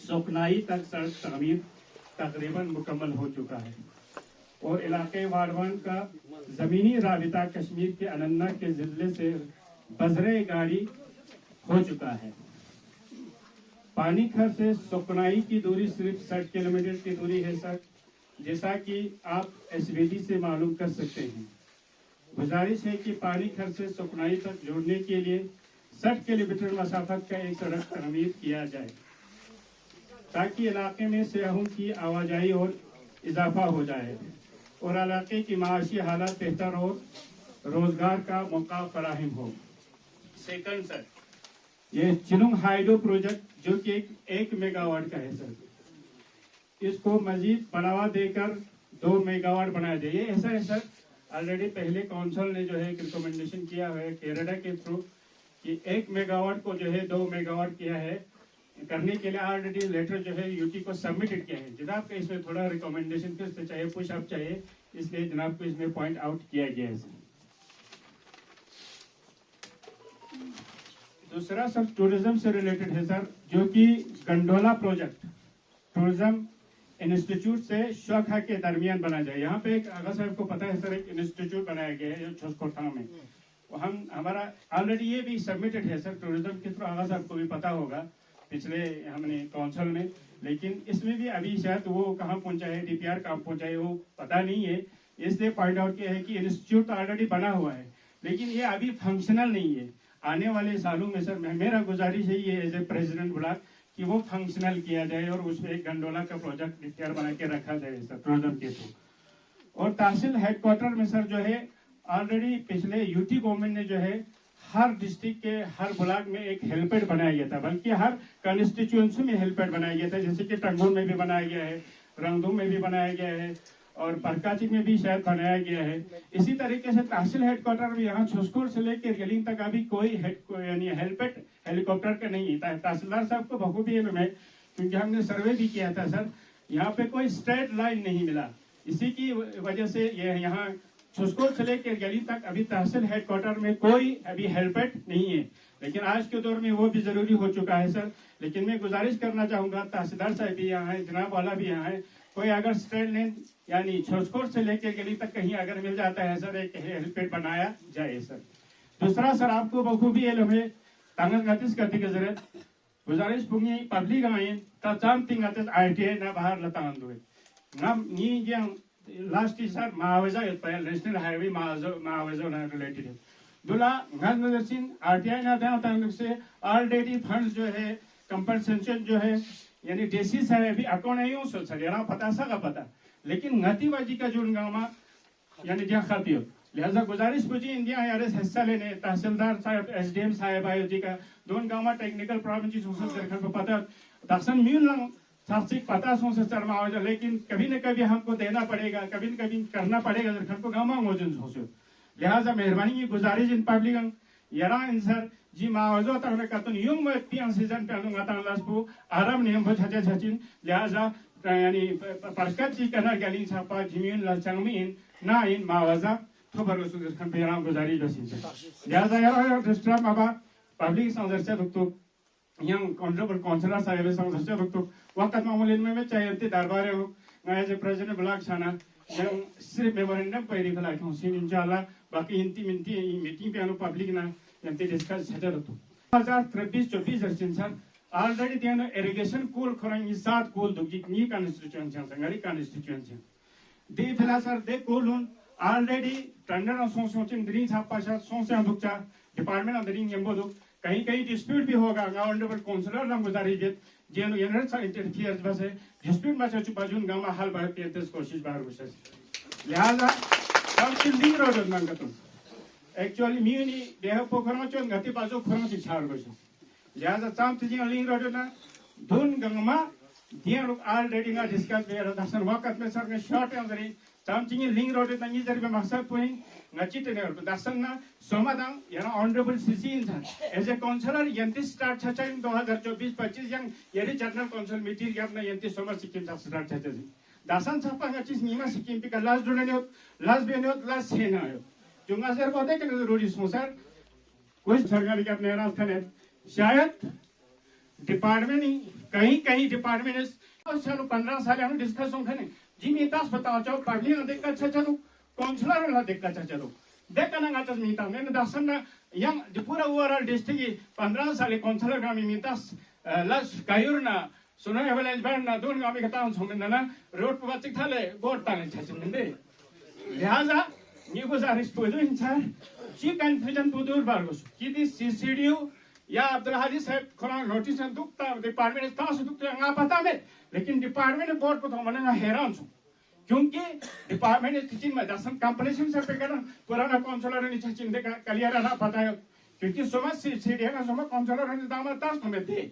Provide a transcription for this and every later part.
सुकनाई तक सड़क तमीर तकरीबन मुकम्मल हो चुका है और इलाके वारवान का ज़मीनी राबिता कश्मीर के अनन्ना के ज़िले से बजरे गाड़ी हो चुका है। पानीखर से सुकनाई की दूरी सिर्फ 60 किलोमीटर की दूरी है सर, जैसा कि आप SVD से मालूम कर सकते हैं। गुजारिश है कि पानीखर से सुकनाई तक जोड़ने के लिए 60 किलोमीटर मसाफत का एक सड़क तमीर किया जाए ताकि इलाके में सयाहों की आवाजाही और इजाफा हो जाए और इलाके की माशी हालत बेहतर और रोजगार का मौका फराहम हो। सेकंड सर, ये चिनुंग हाइड्रो प्रोजेक्ट जो कि 1 मेगावाट का है सर, इसको मजीद बढ़ावा देकर 2 मेगावाट बनाया जाए। ये ऐसा है सर, ऑलरेडी पहले काउंसिल ने जो है रिकमेंडेशन किया है केरला के थ्रू कि 1 मेगावाट को जो है 2 मेगावाट किया है करने के लिए ऑलरेडी लेटर जो है यूटी को सबमिटेड किया है। जनाब को इसमें थोड़ा रिकमेंडेशन किस चाहिए, पुश अप चाहिए, इसलिए जनाब को इसमें पॉइंट आउट किया गया है। दूसरा सर टूरिज्म से रिलेटेड है सर, जो कि गंडोला प्रोजेक्ट टूरिज्म इंस्टीट्यूट से शोखा के दरमियान बना जाए। यहाँ पे एक आगा साहब को पता है सर, एक इंस्टीट्यूट बनाया गया है छोसकोटा में, हमारा ऑलरेडी ये भी सबमिटेड है सर टूरिज्म के थ्रू। आगा साहब को भी पता होगा पिछले हमने काउंसिल में, लेकिन इसमें भी अभी शायद वो कहाँ पहुंचा है, DPR कहाँ पहुंचा है वो पता नहीं है। इसलिए पॉइंट आउट किया है कि इंस्टीट्यूट ऑलरेडी बना हुआ है लेकिन ये अभी फंक्शनल नहीं है। आने वाले सालों में सर मेरा गुजारिश है ये एज ए प्रेसिडेंट ब्लॉक कि वो फंक्शनल किया जाए और उसमें एक गंडोला का प्रोजेक्ट DPR बना के रखा जाए सर टूरिज्म के थ्रू। और तहसील हेडक्वार्टर में सर जो है ऑलरेडी पिछले यूटी गवर्नमेंट ने जो है हर डिस्ट्रिक्ट के हर ब्लॉक में एक हेल्पएड बनाया गया था, बल्कि हर कंस्टिट्यूएंसी में हेल्पएड बनाया गया था, जैसे कि टंगोर में भी बनाया गया है, रंगदू में भी बनाया गया है और परकाची में भी शायद बनाया गया है। इसी तरीके से तहसील हेडक्वार्टर में यहाँ छुस्कुर से लेकर गेलिंग तक अभी कोई यानी हेल्पएड हेलीकॉप्टर का नहीं है। तहसीलदार साहब को बखूबी में, क्योंकि हमने सर्वे भी किया था सर, यहाँ पे कोई स्ट्रेट लाइन नहीं मिला। इसी की वजह से ये यहाँ छुस्कुर से लेकर गली तक अभी तहसील हेडक्वार्टर में कोई अभी हेल्पएड नहीं है, लेकिन आज के दौर में वो भी जरूरी हो चुका है सर। लेकिन मैं गुजारिश करना चाहूंगा, तहसीलदार साहब भी यहाँ है, जनाब वाला भी यहाँ है, कोई अगर स्ट्रेट लाइन यानी छुस्कुर से लेकर गली तक कहीं अगर मिल जाता है सर, एक हेल्पएड बनाया जाए सर। दूसरा सर, आपको बखूबी है तांगस करती की जरूरत गुजारिश पुंगी पब्लिक आइन तचाम तिंगाते ITI ना बाहर लतांग दो ना नी लास्ट सर मावजा नेशनल हाईवे मावजा ना रिलेटेड है दुला गज नजर सिंह RTI ना देना तांग से ऑलरेडी फंड्स जो है कंपनसेशन जो है यानी डेसिस है अभी अकाउंट नहीं हो सर यार पता सा का पता, लेकिन गतिबाजी का जो गाँव यानी जहाँ खाती हो, लिहाजा गुजारिश पूछी इंडिया यार हिस्सा लेने तहसीलदार साहब SDM साहब आयो जी का दोन गाँव टेक्निकल प्रॉब्लम चीज को पता दर्शन मिल सार्थिक पता से शर्मा हो जाए, लेकिन कभी न कभी हमको देना पड़ेगा, कभी न कभी करना पड़ेगा दरखन को गाँव मौजूद हो। लिहाजा मेहरबानी की गुजारिश इन पब्लिक यरा इन सर जी मावजो तक कतन युग में पियां सीजन पे अनुंगा तांगलासपु आराम नियम हो छचे छचिन। लिहाजा यानी परकत जी कना गली छापा जिमीन लचंगमीन ना इन मावजा तो बरसु दरखन पे यरा गुजारिश बसिन। लिहाजा यरा डिस्ट्रब बाबा पब्लिक संदर्शक दुक्तो yang honorable councillor साहब संघर्ष दुक्तो वक्त मामूलिन में चाहिए दरबार हो नया जो प्रेसिडेंट ब्लॉक छाना yang सिर्फ मेमोरेंडम पैरी खला काउंसिल इंशाल्लाह बाकी इंती मीटिंग पे अनु पब्लिक ना यंती डिस्कस छजा दो 2023-24 दर्शन सर ऑलरेडी देनो इरिगेशन कूल खरंग 7 कूल दुगी नी कॉन्स्टिट्यूएंसी संगरी कॉन्स्टिट्यूएंसी दे फिला सर दे कूलुन ऑलरेडी टेंडर और सोचिंग द्री छापा सा सोचे दुक्चा डिपार्टमेंट अंदर यंबो दो कहीं कहीं डिस्प्यूट भी होगा ऑनरेबल काउंसिलर ना गुजारिश जेनो यनर सा इंटरफियर्स बस है डिस्प्यूट में चुप बाजून गांव में हाल बाहर के तेज कोशिश बाहर घुसे। लिहाजा सब चिल्लिंग रोड नंगा तुम एक्चुअली म्यूनी देह पोखरमा चोन गति बाजू खरमा से छाड़ घुसे। लिहाजा चाम तिजिंग लिंग रोड ना धुन गंगमा दिया लोग ऑलरेडी ना डिस्कस में दर्शन वक्त में सर ने शॉर्ट अंदर चाम चिंगी लिंग रोड ना ये जरिए मकसद point ngachite ne dasan na somadang yana honorable CC insan as a councillor yanti start chacha in 2024-25 yang yeri general council meeting yapna yanti somar sikkim start chacha dasan chapa ngachis nima sikkim pika last donane last bene last sena ayo junga sir bote ke जरूरी sir कोई सरकारी का अपने रास्ता नहीं शायद department कहीं कहीं डिपार्टमेंट चलो 15 साल हम डिस्कस होंगे जी मीतास बताओ चाहो पढ़ली ना देख अच्छा चलो काउंसलर ना देख अच्छा चलो देखा ना गाता मीता ने दसन ना यंग पूरा ओवरऑल डिस्ट्रिक्ट 15 साल काउंसलर का मीतास लस कायूर ना सुना है वाले इस ना दोन गाँव में कहता हूँ ना रोड पर बच्चे थाले बोर्ड ताने छाछन दे लिहाजा ये गुजारिश पूछो इंसान जी कन्फ्यूजन बुदूर बारगोस कि दी सीसीडीयू या अब्दुल हाजी साहब खुला नोटिस दुखता डिपार्टमेंट तास दुखता अंगा पता में लेकिन डिपार्टमेंट बोर्ड को तो मने हैरान छूं क्योंकि डिपार्टमेंट किचन में दसन कंप्लेंट से पे करन पुराना काउंसलर ने चिंता दे क्लियर ना पता है क्योंकि समझ सीसीडीयू का समझ काउंसलर ने दाम तास में थे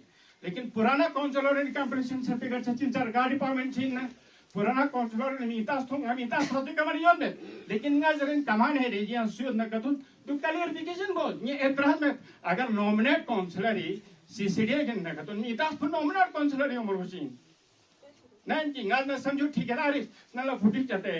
लेकिन पुराना काउंसलर ने कंप्लेंट से पे कर चिंता सरकार डिपार्टमेंट छीन पुराना काउंसलर ने मीतास होते कमर योन में लेकिन नजरिन कमान है रेजियन सुद न कतुन तो क्लियरिफिकेशन बोल ये एतराज में अगर नॉमिनेट काउंसलर ही सीसीडीए के न कतुन मीतास पर नॉमिनेट काउंसलर ही उमर हुसैन नैन की गाल में समझो ठेकेदार नला फुटी जाते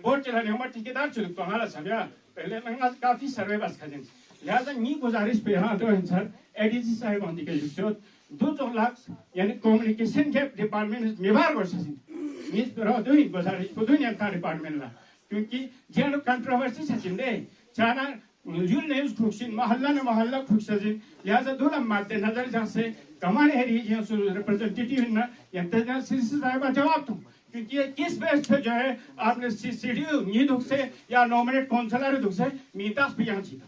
बोर्ड चलाने हमारे ठेकेदार चल तो हमारा समझा पहले नंगा काफी सर्वे बस खजन लिहाजा नी गुजारिश पे हाँ तो सर एडीसी साहब होने के जो 2 लाख यानी कम्युनिकेशन के डिपार्टमेंट में बार वर्ष नीस पर दो ही गुजारिश को दुनिया का डिपार्टमेंट ला क्योंकि जेनो कंट्रोवर्सी सचिन दे चाना यूल न्यूज़ खुशिन मोहल्ला खुशजिन लिहाजा दूला मद्दे नजर जैसे कमान है रीजन सु रिप्रेजेंटेटिव ना इंतजार सीसी साहब जवाब दूं क्योंकि ये किस बेस पे जो है आपने सीसीडीयू नीदुक से या नॉमिनेट काउंसलर दुक से मीतास भी यहाँ जीता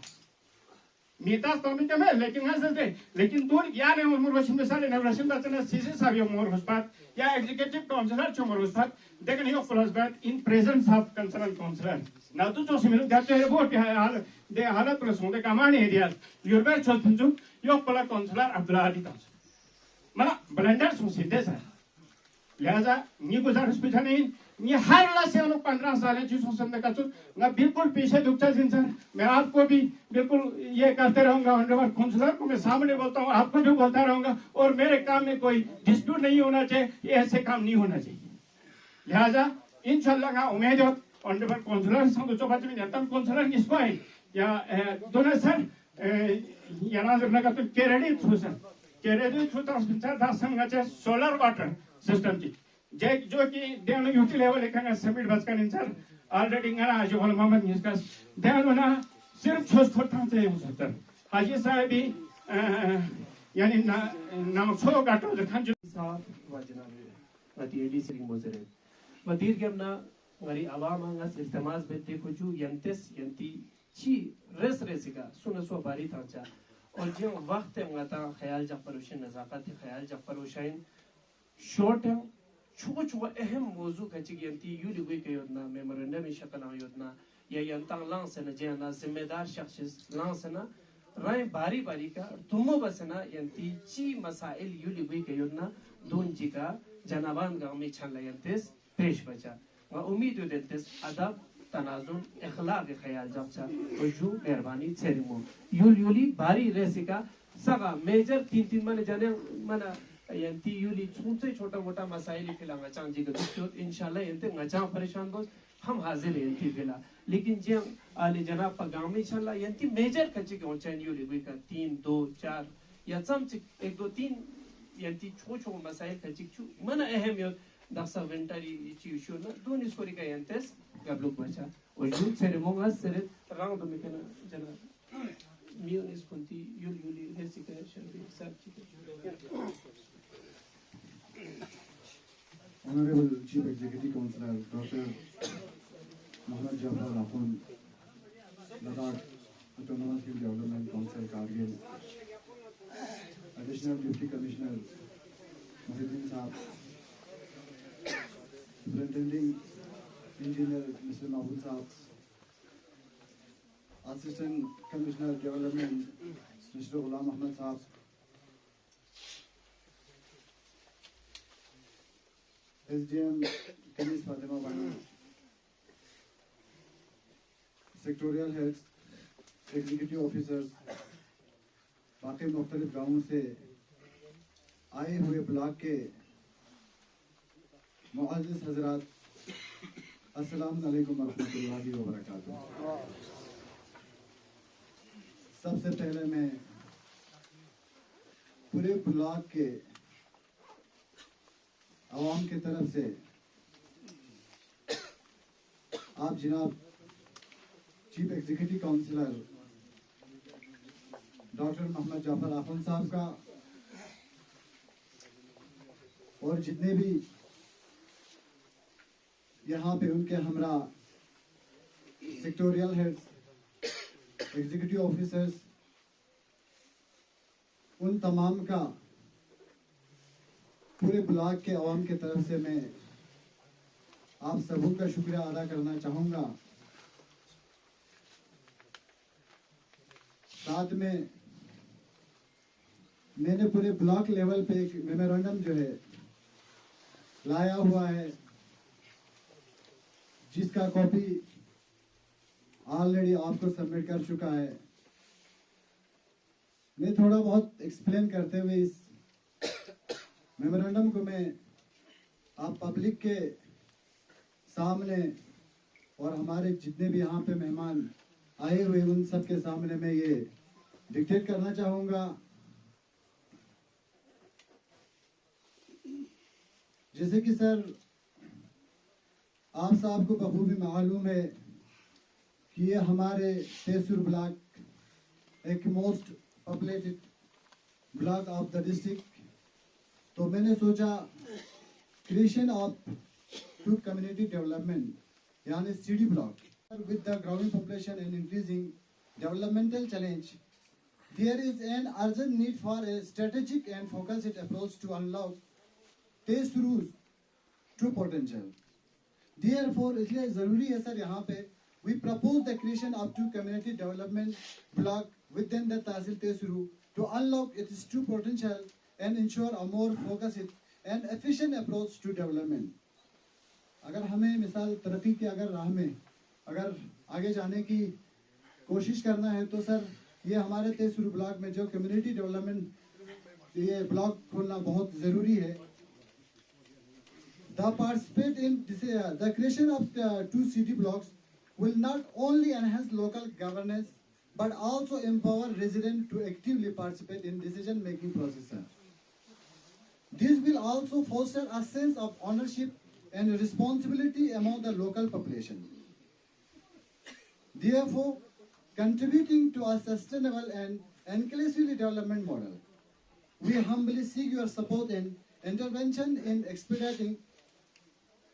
मीतास तो में कमे लेकिन ना सते लेकिन दूर या ने उमर वशिन में सारे नवरशिन बचना सीसी साहब उमर हुस्बात या एग्जीक्यूटिव काउंसलर चुमर हुस्बात देखने यो प्लस बैट in presence of concern counsellor ना तो जो सिमिलर जाते हैं वो क्या हाल दे हालत पर सोने कमाने है दिया यूरोप चलते जो यो पला काउंसलर अब्दुल आदी का मना ब्लेंडर सुनते सर लिहाजा नी गुजारिश पे जाने नी हर ला से लोग 15 साल है जिसको समझ का ना बिल्कुल पीछे दुखता जिनसे मैं आपको भी बिल्कुल ये करते रहूंगा अंडरवर्ड काउंसलर को मैं सामने बोलता हूँ आपको भी बोलता रहूंगा और मेरे काम में कोई डिस्प्यूट नहीं होना चाहिए ऐसे काम नहीं होना चाहिए लिहाजा इंशाल्लाह का उम्मीद है अंडरवर्ड काउंसलर संग तो बात में जाता हूँ काउंसलर किसको है या दोनों सर या ना जब लगा तो केरेडी थ्रू सर केरेडी थ्रू तो सर दास संग सोलर वाटर सिस्टम की जो कि देवना यूटी लेवल लेकर सबमिट बस कर सर ऑलरेडी गना जो वाला मोहम्मद इसका देवना सिर्फ छोट छोटा से हो सकता हाजी साहब भी यानी ना सो गाटो जखान जो साहब वजनाबे वतीडी Singh मोजरे वतीर केमना ngari awama ngas iltimas bette kuju yantes yanti chi resika suna so bari tancha और जो वक्त है मता ख्याल जफरोशन नजाकत ख्याल जफरोशन शॉर्ट है छुको छुको अहम मौजू का चिगियंती यूली हुई के योजना मेमोरेंडम में शक्ल योजना या यंतांग लांस न जेना जिम्मेदार शख्स लांस न राय बारी बारी का तुमो बसना यंती ची मसाइल यूली हुई के योजना दोन जी का जनाबान गांव में छन लयंतेस पेश बचा व उम्मीद देतेस अदब तनाजुन इखलाक ख्याल जबचा वजू मेहरबानी सेरिमो यूली बारी रेसिका सगा मेजर तीन माने जाने मना यंती यूली छोटे छोटा मोटा मसाइल फिलांगा चांजी का तो इंशाल्लाह यंते ngचा परेशान बोस हम हाजिर यंती फिला लेकिन जे आले जनाब पगाम में इंशाल्लाह यंती मेजर कच्चे के चैन यूली भी का 3 2 4 या चमच 1 2 3 यंती छोटे मसाइल कच्चे छु मन अहम यो दसा वेंटरी इशू ना दोन स्कोरी का यंतेस गबलुक बचा और जून सेरेमोंगा सेरे रंग दो मिकना जना मियोन इस पंती यूली रेसिका शर्बी सब चीजें Honorable Chief Executive Councillor Dr. Mohammad Jafar Rahman, Ladakh Autonomous Hill Development Council Kargil, Additional Deputy Commissioner Muhyiddin Saab, Superintending Engineer Mr. Mahbub Saab, Assistant Commissioner Development Mr. Ghulam Ahmed Saab, SDM Kanis Fatima Bani, Sectorial Heads, Executive Officers, बाकी मुख्तलिफ गाँवों से आए हुए block के मुअज़्ज़िज़ हज़रात, अस्सलाम वालेकुम रहमतुल्लाहि व बरकातुहू। सबसे पहले मैं पूरे ब्लॉक के आवाम की तरफ से आप जनाब chief executive councillor doctor Mohammad Jafar Akhoon साहब का और जितने भी यहाँ पे उनके हमरा सेक्टोरियल हेड्स, एग्जीक्यूटिव ऑफिसर्स, उन तमाम का पूरे ब्लॉक के अवाम की तरफ से मैं आप सबों का शुक्रिया अदा करना चाहूँगा। साथ में मैंने पूरे ब्लॉक लेवल पे एक मेमोरेंडम जो है लाया हुआ है, जिसका कॉपी ऑलरेडी आपको सबमिट कर चुका है। मैं थोड़ा बहुत एक्सप्लेन करते हुए इस मेमोरेंडम को मैं आप पब्लिक के सामने और हमारे जितने भी यहाँ पे मेहमान आए हुए उन सब के सामने मैं ये डिक्टेट करना चाहूँगा। जैसे कि सर आप साहब को बखूबी मालूम है कि ये हमारे तेसूर ब्लॉक एक most populated block of the district, तो मैंने सोचा creation of two community development यानी CD block with the growing population and increasing developmental challenge, there is an urgent need for a strategic and focused approach to unlock Tesuru's true potential. Therefore, इसलिए जरूरी है sir यहाँ पे we propose the creation of two community development block within the Tehsil Tesuru to unlock its true potential and ensure a more focused and efficient approach to development. अगर हमें मिसाल तरक्की के अगर राह में अगर आगे जाने की कोशिश करना है तो सर ये हमारे तेसूर ब्लॉक में जो कम्युनिटी डेवलपमेंट ये ब्लॉक खोलना बहुत जरूरी है। The participate in the creation of two city blocks will not only enhance local governance but also empower residents to actively participate in decision-making process. This will also foster a sense of ownership and responsibility among the local population. Therefore, contributing to a sustainable and inclusive development model, we humbly seek your support and intervention in expediting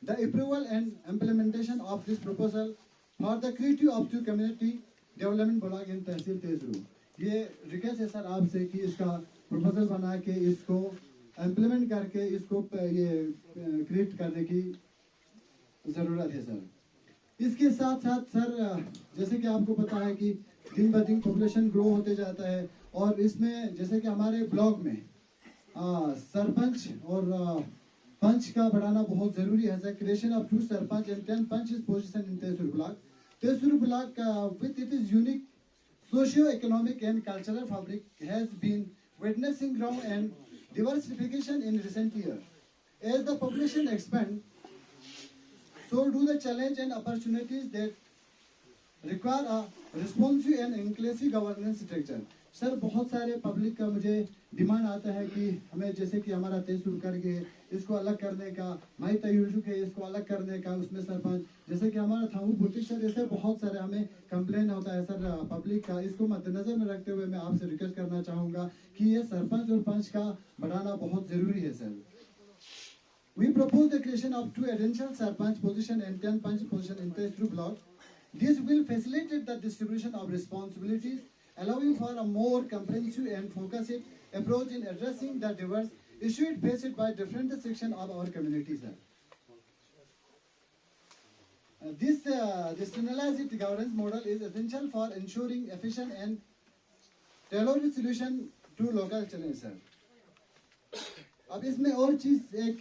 the approval and implementation of this proposal for the creation of two community development block in तहसील तेसरू। ये request है sir आपसे कि इसका proposal बना के इसको implement करके इसको ये क्रिएट करने की ज़रूरत है सर। इसके साथ साथ सर जैसे कि आपको पता है कि दिन ब दिन पॉपुलेशन ग्रो होते जाता है और इसमें जैसे कि हमारे ब्लॉक में सरपंच और पंच का बढ़ाना बहुत जरूरी है सर। Creation of 2 sarpanch and 10 panch is position in Taisuru block. Taisuru block with it is unique socio economic and cultural fabric has been witnessing growth and diversification in recent years. As the population expands, so do the challenge and opportunities that require a responsive and inclusive governance structure. Sir बहुत सारे public का मुझे demand आता है कि हमें जैसे कि हमारा तेसूर करके इसको अलग करने का, माई तयुजुक है इसको अलग करने का, उसमें सरपंच जैसे कि हमारा थामू बुटीक सर, ऐसे बहुत सारे हमें कंप्लेन होता है सर पब्लिक का। इसको मद्देनजर में रखते हुए मैं आपसे रिक्वेस्ट करना चाहूँगा कि ये सरपंच और पंच का बढ़ाना बहुत ज़रूरी है sir. We propose the creation of 2 additional sarpanch position and 10 panch position in Tesuru block. This will facilitate the distribution of responsibilities, allowing for a more comprehensive and focused approach in addressing the diverse issues faced by different sections of our community, sir. This decentralized governance model is essential for ensuring efficient and tailored solution to local challenges, sir. अब इसमें और चीज एक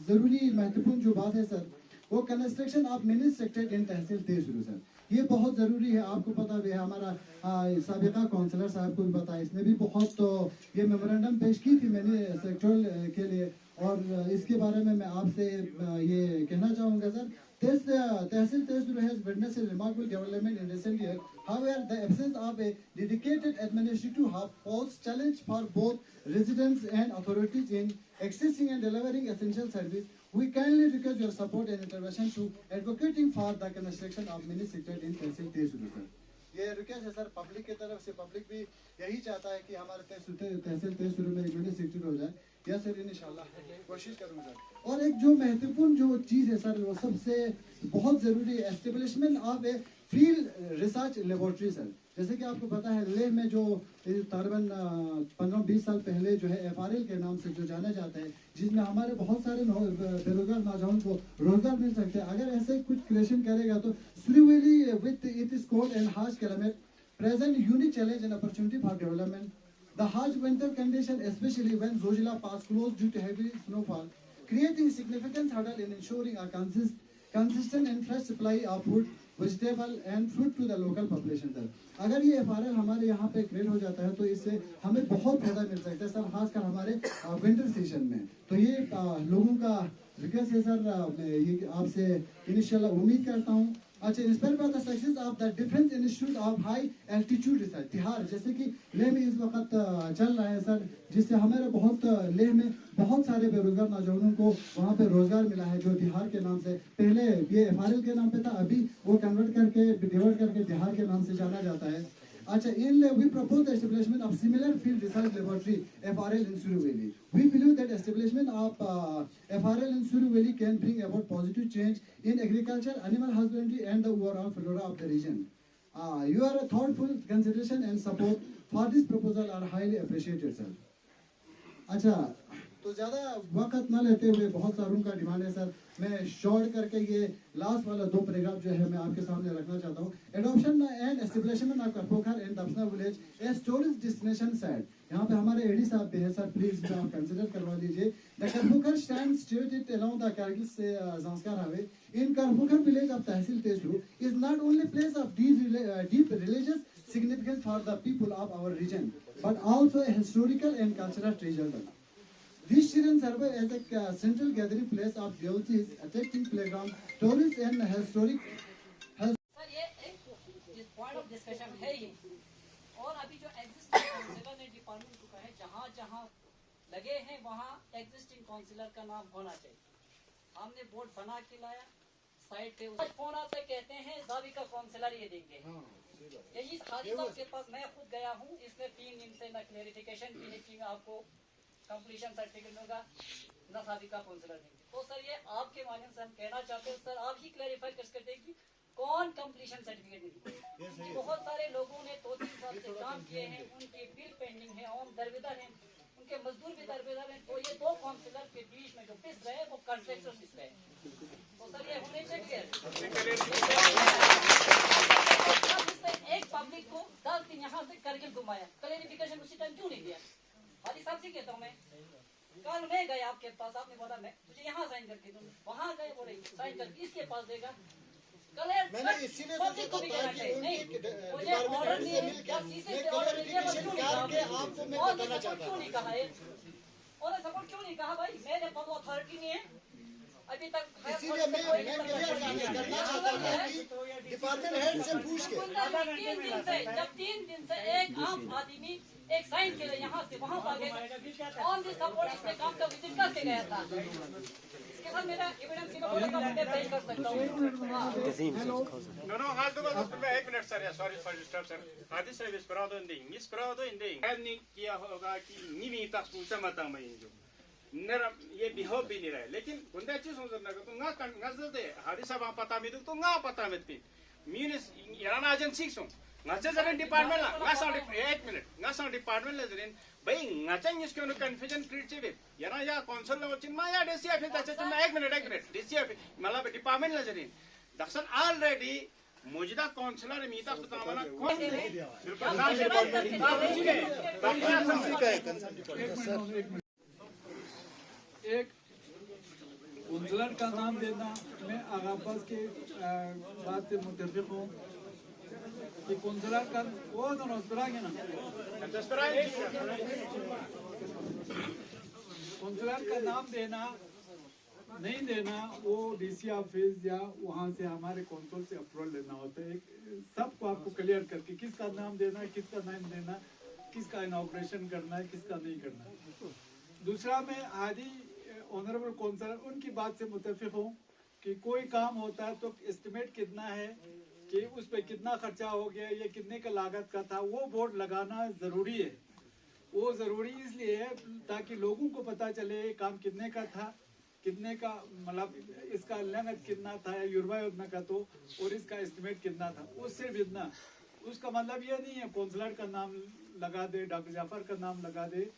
जरूरी महत्वपूर्ण जो बात है सर, वो construction of mini sector in tehsil Taisuru sir. ये बहुत जरूरी है। आपको पता भी है, हमारा साबिका काउंसलर साहब को भी पता है, इसने भी बहुत तो ये मेमोरेंडम पेश की थी मैंने सेक्टर के लिए, और इसके बारे में मैं आपसे ये कहना चाहूँगा sir. Tehsil Tesuru has witnessed a remarkable development in recent years. However, the absence of a dedicated administrative hub poses challenge for both residents and authorities in accessing and delivering essential service. We kindly request your support and intervention to advocating for the construction of mini sector in Tehsil Tehsil, sir. ये request है sir public की तरफ से, public भी यही चाहता है कि हमारे तहसील तहसील में एक मिनी सेक्टर हो जाए। या सर इंशाल्लाह कोशिश करूंगा सर। और एक जो महत्वपूर्ण जो चीज़ है सर, वो सबसे बहुत ज़रूरी है establishment of a field research laboratory sir. जैसे कि आपको पता है लेह में जो तकरीबन 15-20 साल पहले जो है FRL के नाम से जो जाना जाता है, जिसमें हमारे बहुत सारे बेरोजगार नौजवान को रोजगार मिल सकते हैं। अगर ऐसे कुछ क्रिएशन करेगा तो Suruweli with its cold and harsh climate present unique challenge and opportunity for development. The harsh winter condition, especially when Zojila pass close due to heavy snowfall, creating significant hurdle in ensuring a consistent and fresh supply of food, vegetable and fruit to the local population sir. अगर ये FRL हमारे यहाँ पे create हो जाता है तो इससे हमें बहुत फायदा मिल सकता है सर, खासकर हमारे विंटर सीजन में। तो ये लोगों का रिक्वेस्ट है सर, मैं ये आपसे इंशाल्लाह उम्मीद करता हूँ। अच्छा, inspire by the success of the defence institute of high altitude research DIHAR, जैसे कि लेह में इस वक्त चल रहा है सर, जिससे हमारे बहुत लेह में बहुत सारे बेरोजगार नौजवानों को वहाँ पे रोजगार मिला है, जो तिहार के नाम से पहले ये FRL के नाम पे था, अभी वो कन्वर्ट करके डिवर्ट करके तिहार के नाम से जाना जाता है। अच्छा, in we propose the establishment of similar field research laboratory FRL in Suruweli. We believe that establishment of FRL in Suruweli can bring about positive change in agriculture, animal husbandry, and the overall flora of the region. Your thoughtful consideration and support for this proposal are highly appreciated, sir. अच्छा, तो ज़्यादा वक्त न लेते हुए बहुत सारों का डिमांड है सर, मैं शॉर्ट करके ये लास्ट वाला 2 पैराग्राफ जो है मैं आपके सामने रखना चाहता हूँ। Adoption and establishment of Karpokhar and Dapsana village a tourist destination site. यहाँ पे हमारे एडी साहब भी है सर, प्लीज आप कंसिडर करवा लीजिए। The Karpokhar stand situated along the Kargil से Zanskar highway in Karpokhar village of tehsil Taisuru is not only place of deep religious significance for the people of our region, but also a historical and cultural treasure. These children serve as a central gathering place of devotees, attracting playground, tourists and historic. Sir ये एक point of discussion है ये, और अभी जो existing councillor ने department को कहा है जहाँ जहाँ लगे हैं वहाँ एग्जिस्टिंग काउंसिलर का नाम होना चाहिए। हमने बोर्ड बना के लाया साइड पे, उस फोन आता है कहते हैं जावी का काउंसिलर ये देंगे। यही खादी साहब के पास मैं खुद गया हूँ, इसने 3 दिन से न क्लेरिफिकेशन की है कि आपको कंप्लीशन सर्टिफिकेट होगा न शादी का काउंसिलर देंगे। तो सर ये आपके माध्यम से हम कहना चाहते हैं सर, आप ही क्लैरिफाई कर सकते हैं कि कौन कंप्लीशन सर्टिफिकेट देंगे। बहुत सारे लोगों ने 2-3 साल से काम किए हैं, उनके बिल पेंडिंग है और दरबेदर हैं, उनके मजदूर भी दरबेदर हैं। तो ये 2 काउंसिलर के बीच में जो पिस रहे वो कॉन्ट्रैक्टर पिस रहे। तो सर ये होने चाहिए एक पब्लिक को 10 दिन यहाँ से करगिल घुमाया, क्लैरिफिकेशन उसी टाइम क्यों नहीं दिया? हाजी साहब से कहता हूँ मैं, कल मैं गया आपके पास, आपने बोला मैं तुझे यहाँ साइन करके दूँ, वहाँ गए बोले साइन करके इसके पास देगा। मैंने इसीलिए पब्लिक को भी कहना चाहिए नहीं, मुझे ऑर्डर नहीं है, या सीसे से ऑर्डर नहीं है, क्यों नहीं कहा? और सपोर्ट क्यों नहीं कहा है? और सपोर्ट क्यों नहीं कहा भाई? मेरे पास अथॉरिटी नहीं है अभी तक। इसीलिए मैं करना चाहता हूँ कि डिपार्टमेंट हेड से पूछ के 3 दिन से, जब 3 दिन से एक आम आदमी एक साइन के लिए यहाँ से वहाँ भागे ऑन दी सपोर्ट इसने काम का विजिट करके गया था। इसके साथ मेरा एविडेंस की मैं पेश कर सकता हूँ। No, halt the bus. 1 minute, sir. Sorry for disturb, sir. Hadis sir, misprado ending. Misprado ending. नहीं किया होगा कि नहीं तक पूछा मत मैं जो नर ये बिहो भी नहीं रहे, लेकिन बुंदे चीज समझना को तो ना नजर दे हादी सब आप पता में तो ना पता में थी मीन्स याना एजेंसी सो ngaca जरे डिपार्टमेंट ला ngaca 1 मिनट ngaca डिपार्टमेंट ले जरे भाई ngaca इसके नो कंफ्यूजन क्रिएट चेबे याना या काउंसिल ला चिन मा या डीसी ऑफिस दचे चिन 1 मिनट डीसी ऑफिस मतलब डिपार्टमेंट ले जरे दक्षन ऑलरेडी मौजूदा काउंसिलर मीता तो मामला कौन एक काउंसलर का नाम देना, मैं आगापास के बात से मुतफिक हूँ कि काउंसलर का वो दोनों स्परागे ना काउंसलर का नाम देना नहीं देना वो डीसी ऑफिस या वहाँ से हमारे काउंसिल से अप्रूवल लेना होता है। सबको आपको क्लियर करके किसका नाम देना है, किसका नाम देना, किसका इनॉग्रेशन करना है, किसका नहीं करना है। दूसरा में आदि ऑनरेबल काउंसलर उनकी बात से मुतफिक हूँ कि कोई काम होता है तो एस्टिमेट कितना है कि उस पर कितना खर्चा हो गया, ये कितने का लागत का था, वो बोर्ड लगाना ज़रूरी है। वो ज़रूरी इसलिए है ताकि लोगों को पता चले ये काम कितने का था, कितने का मतलब इसका लागत कितना था युरबा योजना का तो, और इसका एस्टिमेट कितना था। उससे इतना उसका मतलब ये नहीं है काउंसलर का नाम लगा दे, डॉक्टर जाफर का नाम लगा दे।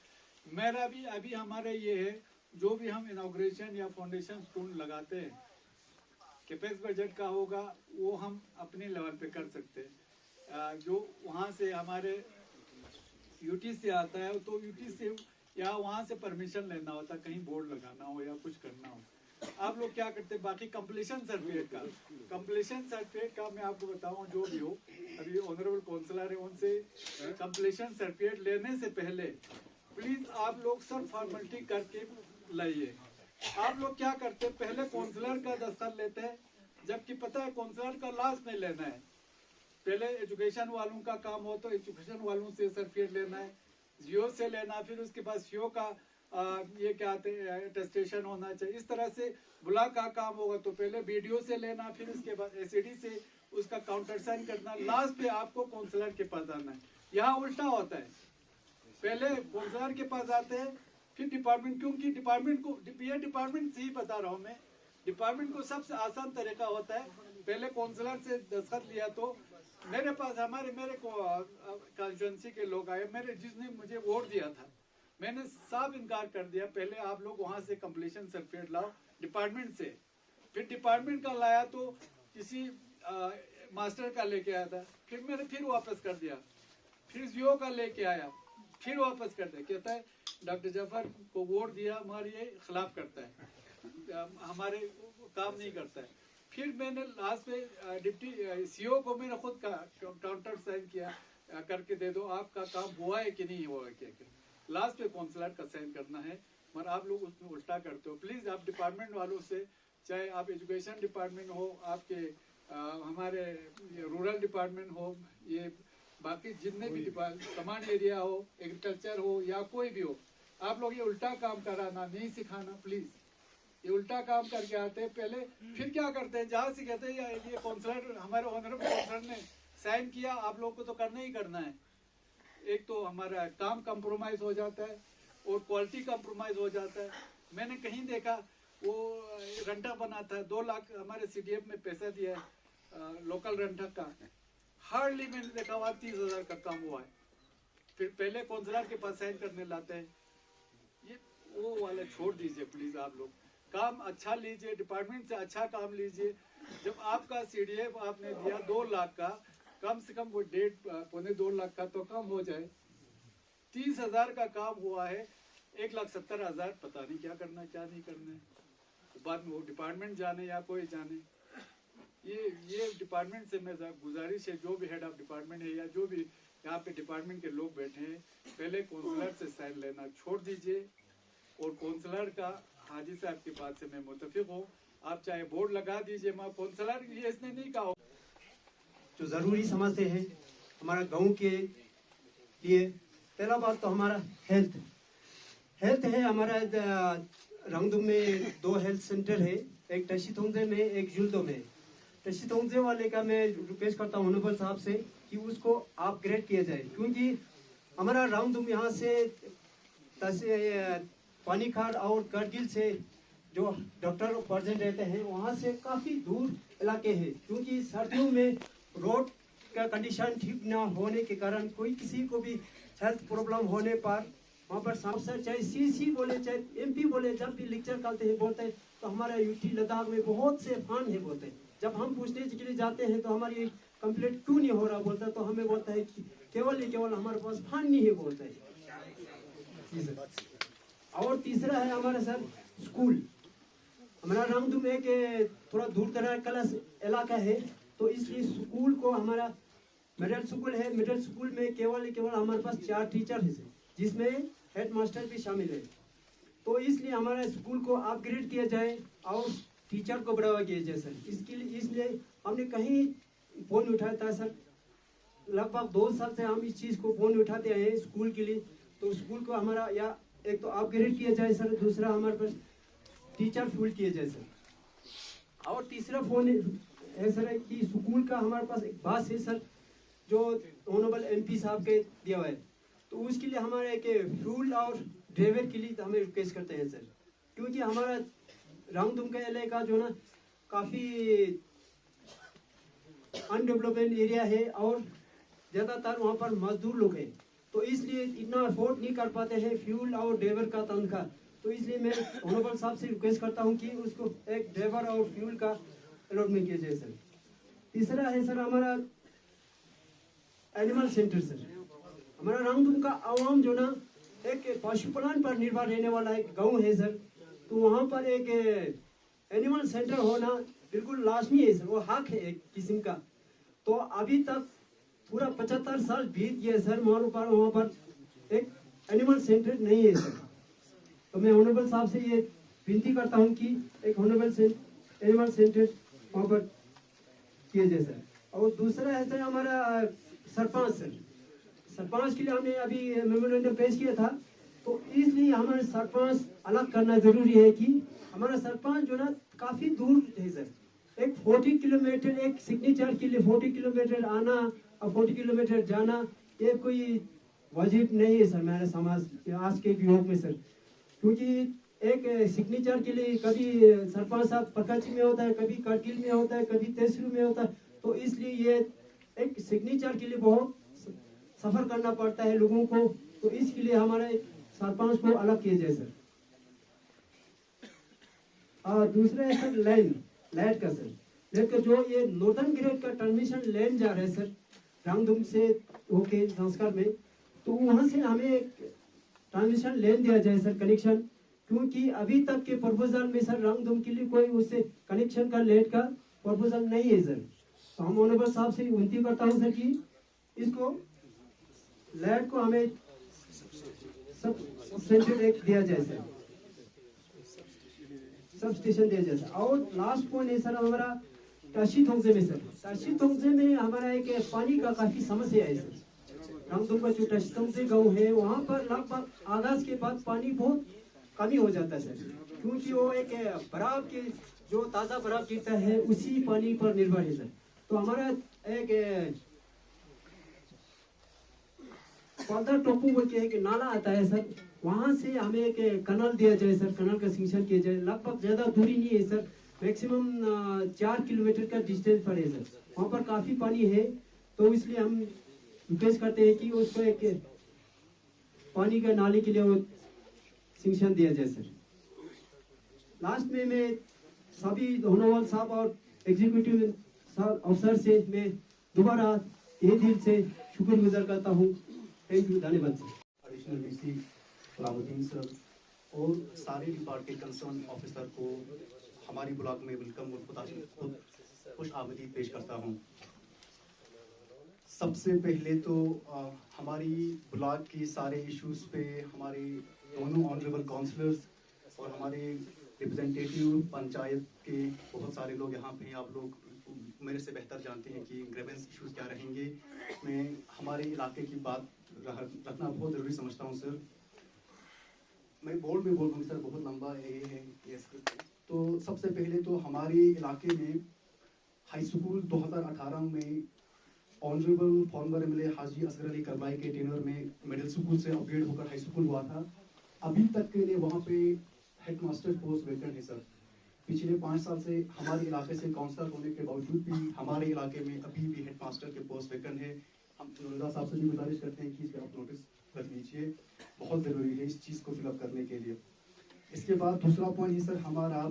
मेरा भी अभी हमारे ये है जो भी हम इनॉग्रेशन या फाउंडेशन स्टोन लगाते हैं, कैपेक्स बजट का होगा वो हम अपने लेवल पे कर सकते हैं। जो वहाँ से हमारे यूटी से आता है तो यूटी से या वहाँ से परमिशन लेना होता, कहीं बोर्ड लगाना हो या कुछ करना हो। आप लोग क्या करते हैं बाकी कंप्लीशन सर्टिफिकेट का मैं आपको बताऊं, जो भी हो अभी ऑनरेबल काउंसलर है उनसे कंप्लीशन सर्टिफिकेट लेने से पहले प्लीज आप लोग सब फॉर्मेलिटी करके लाइए। आप लोग क्या करते हैं पहले काउंसलर का दस्तखत लेते हैं, जबकि पता है काउंसलर का लास्ट में लेना है। पहले एजुकेशन वालों का काम हो तो एजुकेशन वालों से सर्टिफिकेट लेना है, जियो से लेना, फिर उसके बाद सीओ का ये क्या आते हैं अटेस्टेशन होना चाहिए। इस तरह से ब्लॉक का काम होगा तो पहले बीडीओ से लेना, फिर उसके बाद एसईडी से उसका काउंटर साइन करना, लास्ट पे आपको काउंसलर के पास आना है। यहाँ उल्टा होता है, पहले काउंसलर के पास आते हैं फिर डिपार्टमेंट, क्योंकि डिपार्टमेंट को ये डिपार्टमेंट से ही बता रहा हूँ मैं, डिपार्टमेंट को सबसे आसान तरीका होता है पहले काउंसलर से दस्तखत लिया तो मेरे पास मेरे को कॉन्स्टिट्यूंसी के लोग आए, मेरे जिसने मुझे वोट दिया था मैंने साफ इनकार कर दिया, पहले आप लोग वहाँ से कंप्लीशन सर्टिफिकेट लाओ डिपार्टमेंट से। फिर डिपार्टमेंट का लाया तो किसी मास्टर का लेके आया था, फिर मैंने फिर वापस कर दिया, फिर जियो का लेके आया, फिर वापस कर दिया। कहता है डॉक्टर जाफर को वोट दिया हमारे ये खिलाफ करता है, हमारे काम नहीं करता है। फिर मैंने लास्ट पे डिप्टी सीओ को मैंने खुद का काउंटर साइन किया करके दे दो आपका काम हुआ है कि नहीं हुआ है क्या। लास्ट पे काउंसलर का साइन करना है, मगर आप लोग उसमें उल्टा करते हो। प्लीज आप डिपार्टमेंट वालों से, चाहे आप एजुकेशन डिपार्टमेंट हो, आपके हमारे रूरल डिपार्टमेंट हो, ये बाकी जितने भी कमांड एरिया हो, एग्रीकल्चर हो या कोई भी हो, आप लोग ये उल्टा काम कराना नहीं सिखाना प्लीज। ये उल्टा काम करके आते हैं पहले, फिर क्या करते हैं जहाँ से कहते हैं ये काउंसलर हमारे ऑनरेबल काउंसलर ने साइन किया, आप लोग को तो करना ही करना है। एक तो हमारा काम कंप्रोमाइज हो जाता है और क्वालिटी कंप्रोमाइज हो जाता है। मैंने कहीं देखा वो रंटा बनाता है, 2 लाख हमारे सीडीएफ में पैसा दिया है लोकल रंटा का, हार्डली मैंने देखा हुआ 30,000 का काम हुआ है। फिर पहले काउंसलर के पास साइन करने लाते हैं, ये वो वाला छोड़ दीजिए प्लीज। आप लोग काम अच्छा लीजिए, डिपार्टमेंट से अच्छा काम लीजिए। जब आपका सीडीएफ आपने दिया 2 लाख का, कम से कम वो 1.5-2 लाख का तो कम हो जाए। 30,000 का काम हुआ है, 1,70,000 पता नहीं क्या करना क्या नहीं करना है। बाद में वो डिपार्टमेंट जाने या कोई जाने। ये डिपार्टमेंट से मैं गुजारिश है, जो भी हेड ऑफ डिपार्टमेंट है या जो भी यहाँ पे डिपार्टमेंट के लोग बैठे हैं, पहले काउंसलर से साइन लेना छोड़ दीजिए। और काउंसलर का हाजी साहब की बात से मैं मुतफिक हूँ, आप चाहे बोर्ड लगा दीजिए, मैं काउंसलर ये इसने नहीं कहा जो ज़रूरी समझते हैं हमारा गांव के लिए। पहला बात तो हमारा हेल्थ है। हमारा रंगदुम में 2 हेल्थ सेंटर है, एक टशीतोंगजे में, एक जुल्दो में। टशीतोंगजे वाले का मैं रिक्वेस्ट करता हूँ ऑनरेबल साहब से कि उसको अपग्रेड किया जाए, क्योंकि हमारा रंगदुम यहाँ से पानीखार और करगिल से जो डॉक्टर प्रेजेंट रहते हैं वहाँ से काफ़ी दूर इलाके हैं, क्योंकि सर्दियों में रोड का कंडीशन ठीक ना होने के कारण कोई किसी को भी हेल्थ प्रॉब्लम होने पर वहाँ पर सांसद चाहे सीसी बोले चाहे एमपी बोले, जब भी लेक्चर करते हैं बोलते हैं तो हमारा यूटी लद्दाख में बहुत से फंड है बोलते हैं। जब हम पूछने के लिए जाते हैं तो हमारी कंप्लीट क्यों नहीं हो रहा बोलता है, तो हमें बोलता है कि केवल हमारे पास फंड नहीं है बोलता है। और तीसरा है हमारा सर स्कूल। हमारा रामदुम एक थोड़ा दूर दराज क्लास इलाका है, तो इसलिए स्कूल को हमारा मिडिल स्कूल है। मिडिल स्कूल में केवल हमारे पास 4 टीचर है, जिसमें हेड मास्टर भी शामिल है। तो इसलिए हमारा स्कूल को अपग्रेड किया जाए और टीचर को बढ़ावा किया जाए सर। इसलिए हमने कहीं फोन उठाया था सर, लगभग 2 साल से हम इस चीज़ को फोन उठाते हैं स्कूल के लिए। तो स्कूल को हमारा या एक तो अपग्रेड किया जाए सर, दूसरा हमारे पास टीचर फुल किए जाए सर। और तीसरा फोन है सर कि स्कूल का हमारे पास एक बस है सर जो ऑनरेबल MP साहब के दिया हुआ है, तो उसके लिए हमारे एक फ्यूल और ड्राइवर के लिए हमें रिक्वेस्ट करते हैं सर, क्योंकि हमारा रामदुम का इलाका जो ना काफ़ी अनडेवलपमेंट एरिया है और ज़्यादातर वहाँ पर मजदूर लोग हैं, तो इसलिए इतना अफोर्ड नहीं कर पाते हैं फ्यूल और ड्राइवर का तनख्वाह। तो इसलिए मैं ऑनरेबल साहब से रिक्वेस्ट करता हूँ कि उसको एक ड्राइवर और फ्यूल का अलॉटमेंट किया जाए सर। तीसरा है सर हमारा एनिमल सेंटर सर। हमारा रामदुम का आवाम जो ना एक पशुपालन पर निर्भर रहने वाला एक गांव है सर, तो वहाँ पर एक एनिमल सेंटर होना बिल्कुल लाजमी है सर, वो हक है एक किस्म का। तो अभी तक पूरा 75 साल बीत गया सर, वहाँ पर एक एनिमल सेंटर नहीं है सर। तो मैं ऑनरेबल साहब से ये विनती करता हूँ कि एक एनिमल सेंटर वहाँ पर किया जाए सर। और दूसरा है सर हमारा सरपंच सर। सरपंच के लिए हमने अभी मेमोरेंडम पेश किया था, तो इसलिए हमारे सरपंच अलग करना जरूरी है कि हमारा सरपंच जो ना काफ़ी दूर है सर, एक 40 किलोमीटर एक सिग्नेचर के लिए 40 किलोमीटर आना और 40 किलोमीटर जाना ये कोई वाजिब नहीं है सर मेरे समाज आज के युग में सर, क्योंकि एक सिग्नेचर के लिए कभी सरपंच साहब पकाची में होता है, कभी करगिल में होता है, कभी तेसरू में होता है, तो इसलिए ये एक सिग्नेचर के लिए बहुत सफ़र करना पड़ता है लोगों को, तो इसके लिए हमारे सरपंच को अलग किया जाए सर। और दूसरा है सर लैंड का सर, लैंड का जो ये नॉर्दर्न ग्रेड का ट्रांसमिशन लैंड जा रहा है सर रामदुम से होके संस्कार में, तो वहाँ से हमें एक ट्रांसमिशन लैंड दिया जाए सर कनेक्शन, क्योंकि अभी तक के प्रपोजल में सर रामदुम के लिए कोई उससे कनेक्शन का लैंड का प्रपोजल नहीं है सर। तो हम ऑनरेबल साहब से विनती करता हूँ सर कि इसको लैंड को हमें सब सेंटर एक दिया जाए सर, सब स्टेशन दिया जाए सर। और लास्ट पॉइंट है सर हमारा टाशी थोंगजे में सर, टाशी थोंगजे में हमारा एक पानी का काफ़ी समस्या है सर। रामदुम का जो टाशी थोंगजे गाँव है वहाँ पर लगभग अगस्त के बाद पानी बहुत कमी हो जाता है सर, क्योंकि वो एक बर्फ के जो ताज़ा बर्फ गिरता है उसी पानी पर निर्भर है सर। तो हमारा एक पौधा टोपू बोल के एक नाला आता है सर, वहाँ से हमें एक कनाल दिया जाए सर, कनाल का सिंचन किया जाए। लगभग ज़्यादा दूरी नहीं है सर, मैक्सिमम 4 किलोमीटर का डिस्टेंस पर है सर, वहाँ पर काफ़ी पानी है, तो इसलिए हम रिक्वेस्ट करते हैं कि उसको एक पानी का नाले के लिए वो सिंचन दिया जाए सर। लास्ट में मैं सभी धन्यवाद साहब और एग्जीक्यूटिव अफसर से मैं दोबारा तहे दिल से शुक्रगुजार करता हूँ। थैंक यू, धन्यवाद sir. Additional DC Salamuddin sir और सारे डिपार्टमेंट कंसर्न ऑफिसर को हमारी ब्लॉक में वेलकम और खुश आमदीद पेश करता हूँ। सबसे पहले तो हमारी ब्लॉक की सारे इश्यूज पे हमारे दोनों ऑनरेबल काउंसलर्स और हमारे रिप्रेजेंटेटिव पंचायत के बहुत सारे लोग यहाँ पे, आप लोग मेरे से बेहतर जानते हैं कि ग्रेवेंस इश्यूज क्या रहेंगे। मैं हमारे इलाके की बात रखना बहुत ज़रूरी समझता हूँ सर। मैं बोर्ड में बोल दूँगी सर, बहुत लंबा है ये। तो सबसे पहले तो हमारे इलाके में हाई स्कूल 2018 में ऑनरेबल फॉर्मर MLA हाजी असगर अली करबाई के टेनर में मिडिल स्कूल से अपग्रेड होकर हाई स्कूल हुआ था। अभी तक के लिए वहाँ पे हेडमास्टर पोस्ट वेकेंट है सर। पिछले 5 साल से हमारे इलाके से काउंसलर होने के बावजूद भी हमारे इलाके में अभी भी हेडमास्टर के पोस्ट वेकेंट है। हम नोएडा साहब से भी गुजारिश करते हैं कि इस पर आप नोटिस रख लीजिए, बहुत ज़रूरी है इस चीज़ को फिलअप करने के लिए। इसके बाद दूसरा पॉइंट है सर हमारा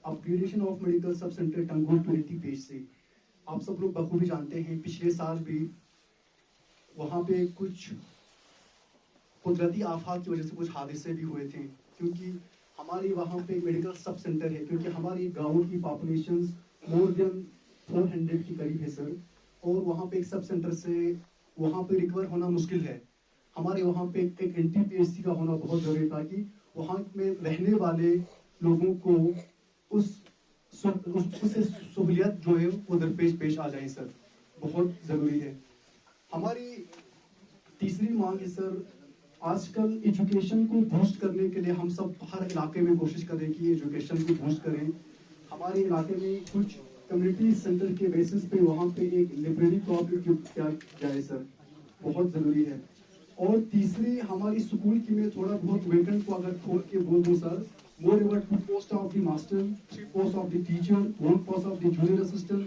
upgradation of medical sub centre Tangole 20 page से। आप सब लोग बखूबी जानते हैं पिछले साल भी वहाँ पे कुछ कुदरती आफात की वजह से कुछ हादसे भी हुए थे, क्योंकि हमारे वहाँ पे मेडिकल सब सेंटर है, क्योंकि हमारी गाँव की पॉपुलेशन मोर देन 400 के करीब है सर, और वहाँ पे एक सब सेंटर से वहाँ पे रिकवर होना मुश्किल है। हमारे वहाँ पे एक NTPHC का होना बहुत ज़रूरी, ताकि वहाँ में रहने वाले लोगों को उससे सहूलियत जो है वो दरपेश पेश आ जाए सर, बहुत ज़रूरी है। हमारी तीसरी मांग है सर आजकल एजुकेशन को बूस्ट करने के लिए हम सब हर इलाके में कोशिश करें कि एजुकेशन को बूस्ट करें। हमारे इलाके में कुछ कम्युनिटी सेंटर के बेसिस पे वहाँ पे एक लाइब्रेरी को आप क्या जाए सर, बहुत ज़रूरी है। और तीसरी हमारी स्कूल की में थोड़ा बहुत वेकेंट को अगर खोल के बोल दूँ sir, moreover 2 posts of the master, 3 posts of the teacher, 1 post of the junior assistant,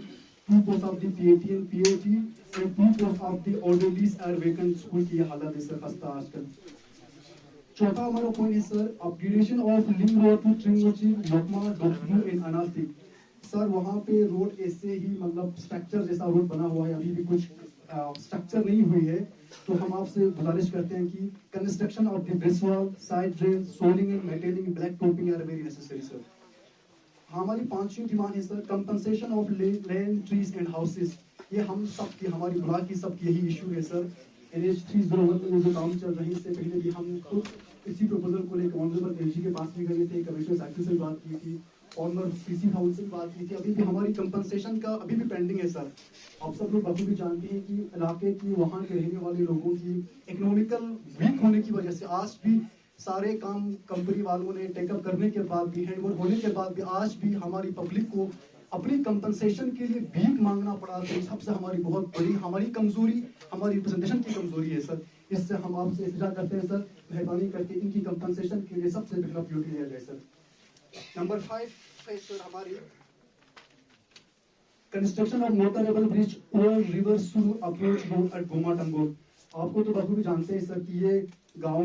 2 posts of the PAT and PAT and 2 posts of the orderlies are vacant। School की ये हालत है सर खस्ता आजकल। चौथा हमारा पॉइंट है sir upgradation of link road to Tringochi Lokma Doktu and Anastik. Sir वहाँ पे रोड ऐसे ही मतलब स्ट्रक्चर जैसा रोड बना हुआ है, अभी भी कुछ स्ट्रक्चर नहीं हुई है, तो हम आपसे गुजारिश करते हैं कि construction of the bridge wall, side drain, soling and metalling, black topping are very necessary sir. हमारी पांचवी डिमांड है sir compensation of land, trees and houses. ये हम सब की, हमारी ब्लॉक की सब यही इशू है सर। NH 301 में जो काम चल रही है, इससे पहले भी हम खुद इसी प्रपोजल को लेकर ऑनरेबल एलजी के पास भी गए थे, कमिश्नर साइकिल से बात की थी, ऑनर सीसी हाउस से बात की थी। अभी भी हमारी कंपनसेशन का अभी भी पेंडिंग है सर। आप सब लोग बखूबी जानते हैं कि इलाके की, वहाँ के रहने वाले लोगों की इकोनॉमिकल वीक होने की वजह से आज भी सारे काम कंपनी वालों ने टेकअप करने के बाद भी, हैंडओवर होने के बाद भी आज भी हमारी पब्लिक को अपनी कंपनसेशन के लिए भीख मांगना पड़ा। तो सबसे हमारी बहुत बड़ी हमारी कमजोरी, हमारी रिप्रेजेंटेशन की कमजोरी है सर। इससे हम आपसे इंतजार करते हैं सर, मेहरबानी करके इनकी कंपनसेशन के लिए सबसे पहला प्रायोरिटी दिया जाए सर। नंबर 5 है सर हमारी construction of motorable bridge over river सुरु अप्रोच रोड एट गोमा टंगोर। आपको तो बखूबी जानते हैं सर कि ये गांव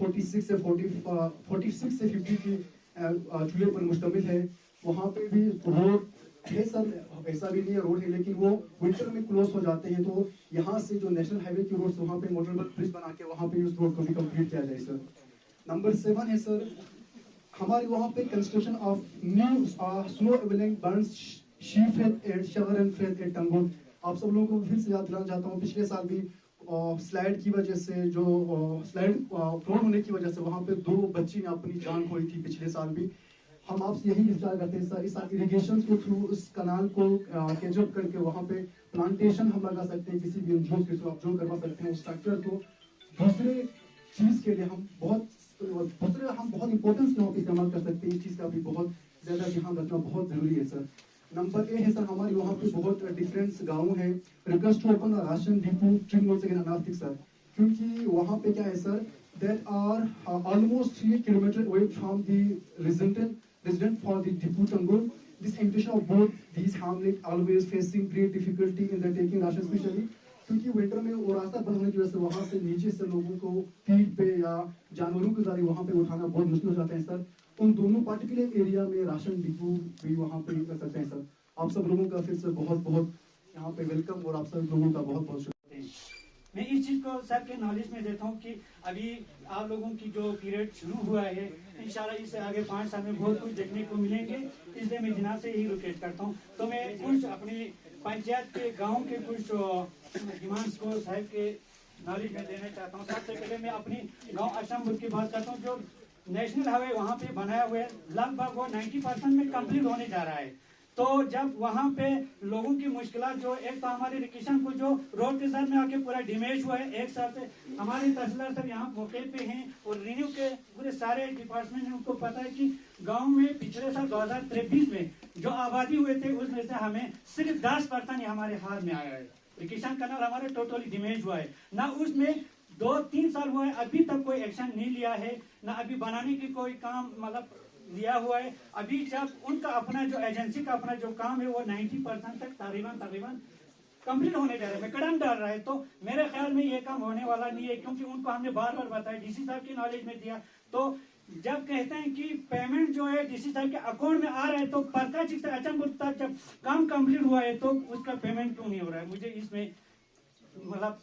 46 से 50 की चूल्हे पर मुश्तमिल है। वहाँ पे भी रोड है सर, ऐसा भी नहीं है रोड है, लेकिन वो विंटर में क्लोज हो जाते हैं। तो यहाँ से जो नेशनल हाईवे की रोड, वहाँ पे मोटरेबल ब्रिज बना के वहाँ पे उस रोड को भी कंप्लीट किया जाए सर। नंबर 7 है सर हमारे वहाँ पे कंस्ट्रक्शन ऑफ न्यू स्नो एवेलिंग बर्न्स शीफ्रेट एंड शवर एंड फ्रेट एट टंगोर। आप सब लोगों को फिर से याद दिलाना चाहता हूँ, पिछले साल भी स्लाइड की वजह से, जो स्लाइड फ्लोर होने की वजह से वहाँ पे 2 बच्ची ने अपनी जान खोई थी पिछले साल भी। हम आपसे यही इंतजार करते हैं सर, इस इरिगेशन के थ्रू उस कनाल को कैचअप करके वहाँ पे प्लांटेशन हम लगा सकते हैं, किसी भी एनजीओ के थ्रू आप जो करवा सकते हैं उस स्ट्रक्चर को। दूसरे चीज के लिए हम बहुत इंपॉर्टेंस यहाँ पे इस्तेमाल कर सकते हैं, इस चीज का भी बहुत ज्यादा ध्यान रखना बहुत जरूरी है सर। नंबर 8 है सर हमारे वहाँ पे बहुत डिफरेंट गाँव है, request to open ration depot Tringol से अनास्टिक सर, क्योंकि वहाँ पे क्या है sir, that are almost 3 kilometers away from the resident for the depot Tangol. This invitation of both these hamlets always facing great difficulty in the taking ration, especially क्योंकि winter में वो रास्ता बंद होने की वजह से वहाँ से नीचे से लोगों को फील्ड पे या जानवरों के द्वारा वहाँ पे उठाना बहुत मुश्किल हो जाता है सर। उन दोनों पार्टिकुलर एरिया में राशन डिपो भी वहाँ पे कर सकते हैं सर। आप सब लोगों का फिर से बहुत बहुत यहाँ पे वेलकम और आप सब लोगों का बहुत बहुत शुक्रिया। मैं इस चीज को सर के नॉलेज में देता हूँ कि अभी आप लोगों की जो पीरियड शुरू हुआ है, इंशाल्लाह इससे आगे 5 साल में बहुत कुछ देखने को मिलेंगे, इसलिए मैं जनाब से यही रिक्वेस्ट करता हूँ। तो मैं कुछ अपनी पंचायत के गांव के कुछ डिमांड्स को साहब के नॉलेज में देना चाहता हूँ। सबसे पहले मैं अपनी गाँव अशमपुर की बात करता हूँ। जो नेशनल हाईवे वहाँ पे बनाया हुआ है, लगभग वो 90% में कम्प्लीट होने जा रहा है। तो जब वहाँ पे लोगों की मुश्किलात जो, एक तो हमारे रिक्शा को जो रोड के साथ में आके पूरा डैमेज हुआ है, एक साल से हमारे तहसीलदार सर यहाँ मौके पे हैं और रिन्यू के पूरे सारे डिपार्टमेंट हैं, उनको पता है कि गांव में पिछले साल 2023 में जो आबादी हुए थे उसमें से हमें सिर्फ 10% हमारे हाथ में आया है। रिक्शा कनाल हमारे टोटली डैमेज हुआ है, ना उसमें 2-3 साल हुआ है, अभी तक कोई एक्शन नहीं लिया है, ना अभी बनाने की कोई काम मतलब लिया हुआ है। अभी जब उनका अपना जो एजेंसी का अपना जो काम है वो 90% तक तकरीबन कंप्लीट होने जा रहा है, कदम डाल रहा है। तो मेरे ख्याल में ये काम होने वाला नहीं है, क्योंकि उनको हमने बार बार बताया, डीसी साहब की नॉलेज में दिया। तो जब कहते हैं कि पेमेंट जो है डीसी साहब के अकाउंट में आ रहा है, तो परकाचिक से अचंबुर तक जब काम कंप्लीट हुआ है तो उसका पेमेंट क्यों नहीं हो रहा है? मुझे इसमें मतलब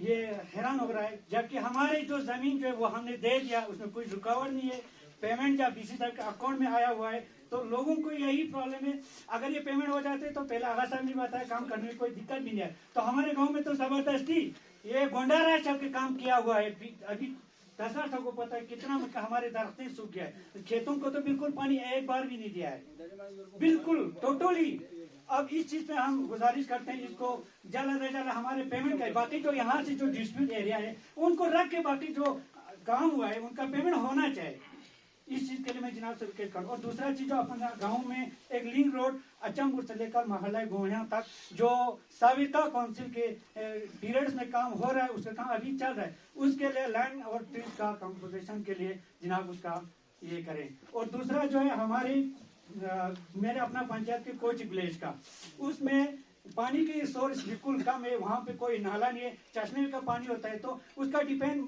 ये हैरान हो रहा है, जबकि हमारे जो जमीन जो है वो हमने दे दिया, उसमें कोई रुकावट नहीं है। पेमेंट जब डीसी साहब के अकाउंट में आया हुआ है, तो लोगों को यही प्रॉब्लम है। अगर ये पेमेंट हो जाते तो पहले आगा साहब ने बताया काम करने में कोई दिक्कत भी नहीं है। तो हमारे गांव में तो जबरदस्ती ये गोंडारा साहब के काम किया हुआ है। अभी तहसीलदार साहब को पता है कितना हमारे दरख्तें सूख गया है, खेतों को तो बिल्कुल पानी एक बार भी नहीं दिया है, बिल्कुल टोटली। अब इस चीज पे हम गुजारिश करते हैं, इसको जल्द से जल्द हमारे पेमेंट का, बाकी जो यहाँ से जो डिस्प्यूट एरिया है उनको रख के, बाकी जो काम हुआ है उनका पेमेंट होना चाहिए। इस चीज के लिए मैं जनाब से रिक्वेस्ट करूँ। और दूसरा चीज जो अपना गांव में एक लिंक रोड अचमपुर से लेकर मोहल्ला गोहिया तक जो साविका काउंसिल के पीरियड्स में काम हो रहा है, उसका काम अभी चल रहा है, उसके लिए लैंड और ट्रीज का कंपोजिशन के लिए जनाब उसका ये करें। और दूसरा जो है हमारे मेरे अपना पंचायत के कोच विलेज का, उसमें पानी की सोर्स बिल्कुल कम है, वहाँ पे कोई नाला नहीं है, चश्मे का पानी होता है तो उसका डिपेंड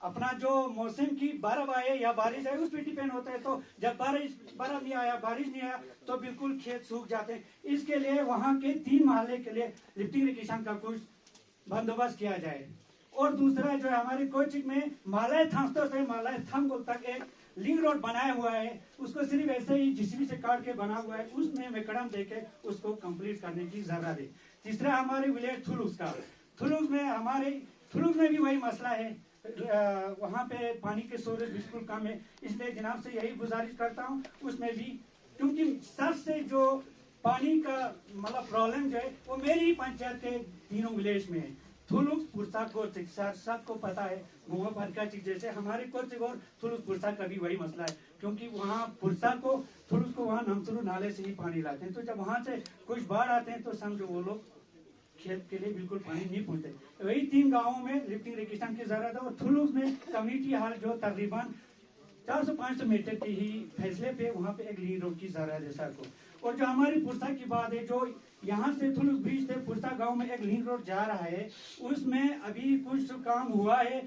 अपना जो मौसम की बर्फ आए या बारिश आए उस पर डिपेंड होता है। तो जब बर्फ नहीं आया, बारिश नहीं आया तो बिल्कुल खेत सूख जाते हैं। इसके लिए वहाँ के 3 मोहल्ले के लिए लिफ्टिंग इरिगेशन का कुछ बंदोबस्त किया जाए। और दूसरा जो है हमारे कोचिंग में मालाय थांस्तो से मालाय थंगुल तक एक लिंक रोड बनाया हुआ है, उसको सिर्फ ऐसे ही जिसरी से काट के बना हुआ है, उसमें मैकड़म देके उसको कंप्लीट करने की जरूरत है। तीसरा हमारे विलेज थुलुस का, थुलुस में भी वही मसला है, वहाँ पे पानी के सोर्स बिल्कुल कम है। इसलिए जनाब से यही गुजारिश करता हूँ उसमें भी, क्योंकि सबसे जो पानी का मतलब प्रॉब्लम जो है वो मेरी पंचायत के 3 विलेज में है, थुलुस, पुरसा, कोचिक। सबको पता है गोवा भरकाचिक जैसे हमारे कोचिक और थुलुस पुरसा का भी वही मसला है, क्योंकि वहाँ पुरसा को थुलुस को वहाँ नमसुरु नाले से ही पानी लाते हैं। तो जब वहाँ से कुछ बाढ़ आते हैं तो समझो वो लोग खेत के लिए बिल्कुल पानी नहीं पहुंचते। वही 3 गांवों में लिफ्टिंग इरिगेशन की जरूरत है। और थुलुस में कम्युनिटी हॉल जो तकरीबन 400-500 मीटर के ही फैसले पे वहाँ पे एक लिंक रोड की जरूरत है सर को। और जो हमारी पुरसा की बात है, जो यहाँ से थुलुस ब्रिज से पुरसा गांव में एक लिंक रोड जा रहा है, उसमें अभी कुछ काम हुआ है,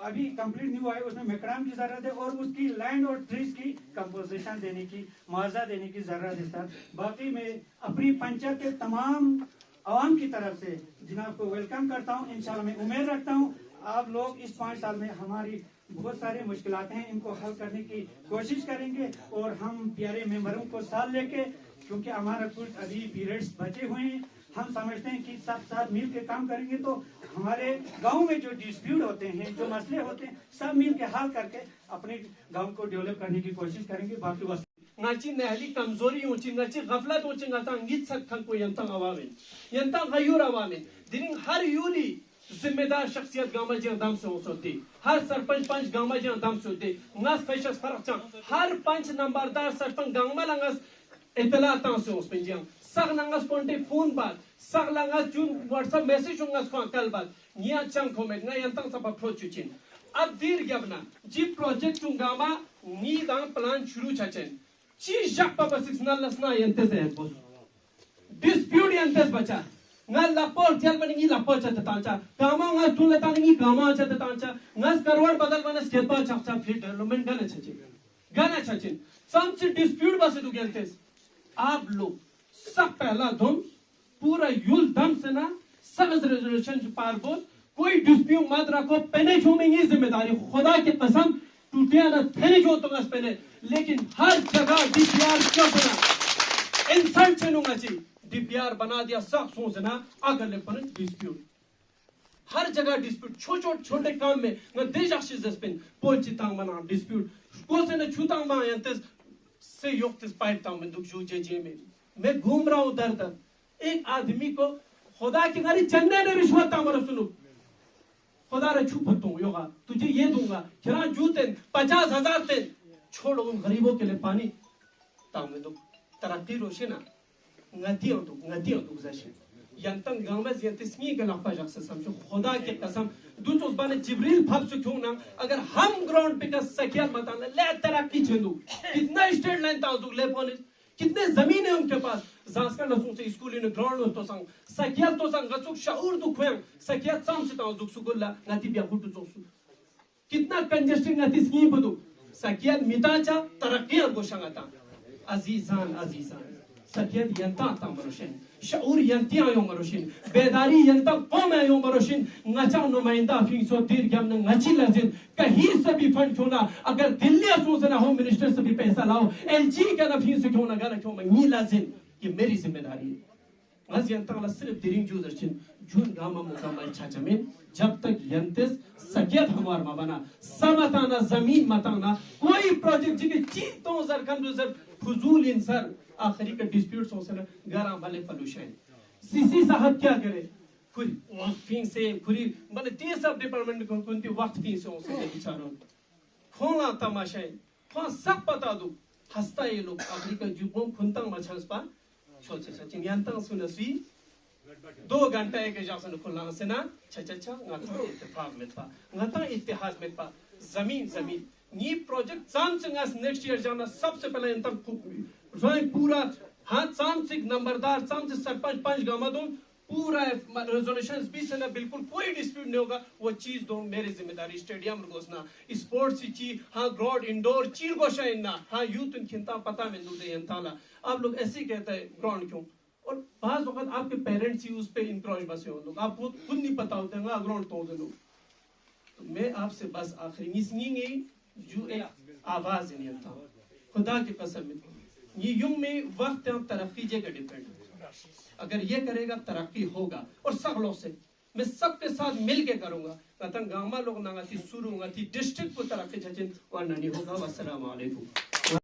अभी कंप्लीट नहीं हुआ है, उसमें मैकड़ाम की जरूरत है और उसकी लैंड और ट्रीज की कंपोजिशन देने की, मुआवजा देने की जरूरत है सर। बाकी मैं अपनी पंचायत के तमाम आवाम की तरफ से जनाब को वेलकम करता हूँ। इंशाल्लाह मैं उम्मीद रखता हूँ आप लोग इस 5 साल में हमारी बहुत सारी मुश्किलात हैं, इनको हल करने की कोशिश करेंगे। और हम प्यारे मेंबरों को साथ लेके, क्योंकि हमारा कुछ अभी पीरियड्स बचे हुए हैं, हम समझते हैं कि सब साथ मिल के काम करेंगे तो हमारे गांव में जो डिस्प्यूट होते हैं, जो मसले होते हैं, सब मिल के हल करके अपने गांव को डेवलप करने की कोशिश करेंगे। बाकी बस ngachi nahli kamzori uchi ngachi ghaflat uchi ngata ngit sak thang ko yantang awamin yantang gayur awamin dining har yuli जिम्मेदार शख्सियत गामा जी दम से होती, हर सरपंच पंच गामा जी दम से होती, ngas फैशस फरक चा हर पंच नंबरदार सरपंच गामा लंगस इतला ता से उस पंजियां सग लंगस कोंटे फोन बात सग लंगस जून व्हाट्सएप मैसेज उंगस को कल बात निया चंग को में ना यंतंग सब अप्रोच चिन अब दीर गबना जी प्रोजेक्ट गामा नी दा प्लान शुरू छचन ची जक पापा सिक्सना लसना यंते से बोस डिस्प्यूट यंते बचा nga lapor tial baningi lapor chata tancha kama nga tun lata ningi kama chata tancha nga karwar badal bana sketpa chakcha फिर डेवलपमेंट गाना छचिन समची डिस्प्यूट बसे तू गेलतेस आप लोग सब पहला धुम पूरा युल दम से ना सब रेजोल्यूशन पार बोस कोई डिस्प्यूट मत रखो पहले छूमेंगे जिम्मेदारी खुदा की कसम टूटिया ना थे जो तुम पहले, लेकिन हर जगह डीपीआर क्यों बना इंसल्ट चलूंगा जी डीपीआर बना दिया सब सोचना अगले पर डिस्प्यूट हर जगह डिस्प्यूट छोटे काम में न देश अक्षिजस्पिन पोचितांग बना डिस्प्यूट को से न छूतांग मा यंतस से योक्तिस पाइतांग में दुख जे में मैं घूम रहा हूं दर एक आदमी को खुदा की गारी चंदे ने रिश्वत तामर सुनो खुदा रे छुपतो योगा तुझे ये दूंगा किरा जूते 50,000 ते छोड़ो उन गरीबों के लिए पानी तांग में दुख तरक्की Roshna ngati untuk zashin yantang gamas yantismi galapa jaksa samcho खुदा के कसम दूच उस बाने जिब्रील भाग से क्यों ना अगर हम ग्राउंड पे का सकियात बताना ले तरक्की चंदू कितना स्टेट लाइन ताउक ले पौने कितने जमीन है उनके पास जास्का लसुन से स्कूल इन ग्राउंड तो संग सकियात तो संग गसुक शऊर दु खोय सकियात सम से ताउक सुगुल्ला ngati बिया हुटु जोसु कितना कंजेस्टिंग ngati स्की बदु सकियात मिताचा तरक्की गोशंगता अजीजान सकियत यंता तमरोशिन शऊर यंतिया योमरोशिन बेदारी यंता कौम योमरोशिन ngचा नुमाइंदा फिंग सो दीर गम ngची लजिन कहीं से भी फंड क्यों ना अगर दिल्ली सोचना होम मिनिस्टर से भी पैसा लाओ एलजी का ना फिंग से क्यों ना गाना क्यों मैं लजिन ये मेरी जिम्मेदारी है ngaz यंता वाला सिर्फ दिरिंग जूजरचिन जून गामा मुकम्मल छाचमेन जब तक यंतिस सकियत हमार मा बना समताना जमीन मताना कोई प्रोजेक्ट जी चीज तो जरकन जर फजूल इंसर आखिरी का डिस्प्यूट हो सना गरा वाले पोल्यूशन सीसी साहब क्या करे कोई वक्त फिंग से पूरी मतलब 30 सब डिपार्टमेंट को कोनती वक्त फिंग से हो सके बिचारों खोला तमाशा हाँ सब बता दो हंसता ये लोग अभी का जुबों खुनतंग मचहस पा छोटे सचिन यंतंग सुनसी 2 घंटा एक जासन खुला से ना छछछा ngata इत्तेफाक में था ngata इतिहास में था जमीन नी प्रोजेक्ट चांस नेक्स्ट ईयर जाना सबसे पहले इन तक पूरा हाँ चांस नंबरदार चांस सरपंच पंच गामा दो पूरा रेजोल्यूशन भी से ना बिल्कुल कोई डिस्प्यूट नहीं होगा वो चीज दो मेरी जिम्मेदारी स्टेडियम घोषणा स्पोर्ट्स ची हाँ ग्राउंड इंडोर चीर घोषणा इन्ना हाँ यूथ खिंता पता में दे ताला आप लोग ऐसे ही कहते हैं ग्राउंड क्यों और बाज़ वक्त आपके पेरेंट्स ही उस पे इंक्रोच बसे हो लोग आपको खुद नहीं पता होता है ग्राउंड तो लोग तो मैं आपसे बस आखिरी निसनी जो एक आवाज नहीं था खुदा की कसम ये युग में वक्त तरक्की जगह डिपेंड अगर ये करेगा तरक्की होगा और सब लोग से मैं सबके साथ मिल के करूंगा गामा लोग नांगा थी शुरू होगा थी डिस्ट्रिक्ट को तरक्की छचिन और नहीं होगा। अस्सलाम वालेकुम।